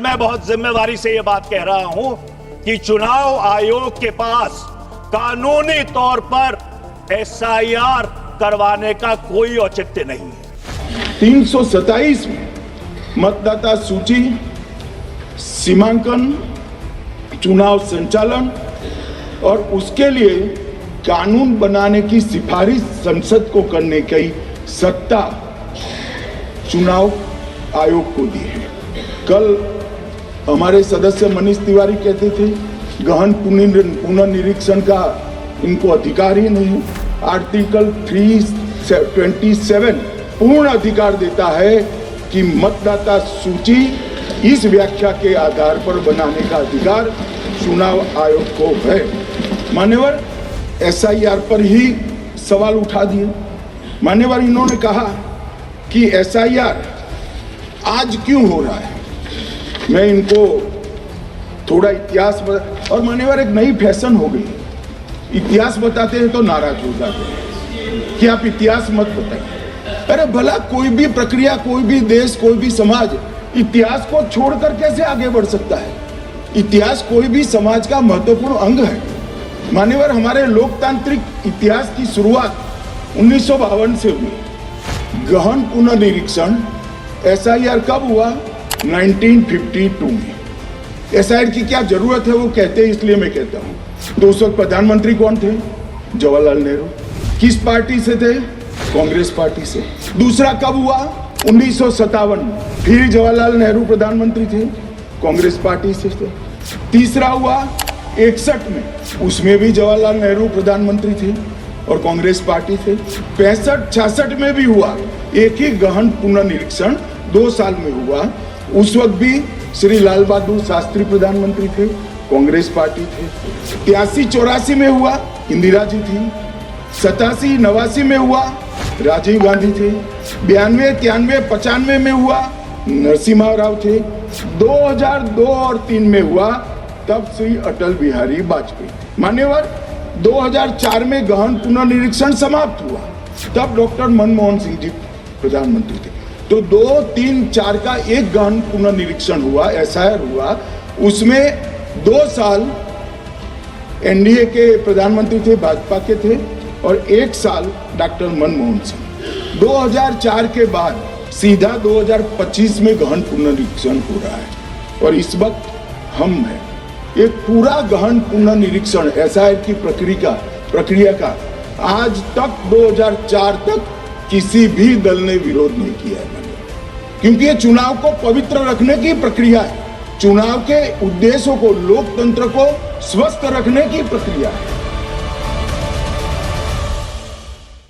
मैं बहुत जिम्मेवारी से ये बात कह रहा हूं कि चुनाव आयोग के पास कानूनी तौर पर एसआईआर करवाने का कोई औचित्य नहीं है। 327 में मतदाता सूची, सीमांकन, चुनाव संचालन और उसके लिए कानून बनाने की सिफारिश संसद को करने की सत्ता चुनाव आयोग को दी है। कल हमारे सदस्य मनीष तिवारी कहते थे गहन पुनर्निरीक्षण का इनको अधिकार ही नहीं। आर्टिकल 327 पूर्ण अधिकार देता है कि मतदाता सूची इस व्याख्या के आधार पर बनाने का अधिकार चुनाव आयोग को है। मान्यवर एसआईआर पर ही सवाल उठा दिए। मान्यवर इन्होंने कहा कि एसआईआर आज क्यों हो रहा है। मैं इनको थोड़ा इतिहास और मान्यवर एक नई फैशन हो गई, इतिहास बताते हैं तो नाराज हो जाते हैं कि आप इतिहास मत बताइए। अरे भला कोई भी प्रक्रिया, कोई भी देश, कोई भी समाज इतिहास को छोड़कर कैसे आगे बढ़ सकता है। इतिहास कोई भी समाज का महत्वपूर्ण अंग है। मान्यवर हमारे लोकतांत्रिक इतिहास की शुरुआत 1952 से हुई। गहन पुनर्निरीक्षण एसआईआर कब हुआ? 1952 में। एसआईआर की क्या जरूरत है वो कहते हैं, इसलिए मैं कहता हूँ। तो उस वक्त प्रधानमंत्री कौन थे? जवाहरलाल नेहरू। किस पार्टी से थे? कांग्रेस पार्टी से। दूसरा कब हुआ? 1957 में। फिर जवाहरलाल नेहरू प्रधानमंत्री थे, कांग्रेस पार्टी से थे। तीसरा हुआ 61 में, उसमें भी जवाहरलाल नेहरू प्रधानमंत्री थे और कांग्रेस पार्टी थे। 65-66 में भी हुआ एक ही गहन पुनर्निरीक्षण 2 साल में हुआ। उस वक्त भी श्री लाल बहादुर शास्त्री प्रधानमंत्री थे, कांग्रेस पार्टी थे। 83-84 में हुआ, इंदिरा जी थी। 87-89 में हुआ, राजीव गांधी थे। 92-93-95 में हुआ, नरसिम्हा राव थे। 2002 और 3 में हुआ, तब श्री अटल बिहारी वाजपेयी। मान्यवर 2004 में गहन पुनर्निरीक्षण समाप्त हुआ, तब डॉक्टर मनमोहन सिंह जी प्रधानमंत्री थे। तो 2, 3, 4 का एक गहन पुनर्निरीक्षण हुआ, एसआईआर हुआ। उसमें 2 साल एनडीए के प्रधानमंत्री थे, भाजपा के थे, और 1 साल डॉक्टर मनमोहन सिंह। 2004 के बाद सीधा 2025 में गहन पुनर्निरीक्षण हो रहा है और इस वक्त हम हैं। एक पूरा गहन पुनर्निरीक्षण एसआईआर की प्रक्रिया का आज तक 2004 तक किसी भी दल ने विरोध नहीं किया है, क्योंकि ये चुनाव को पवित्र रखने की प्रक्रिया है। चुनाव के उद्देश्यों को, लोकतंत्र को स्वस्थ रखने की प्रक्रिया है।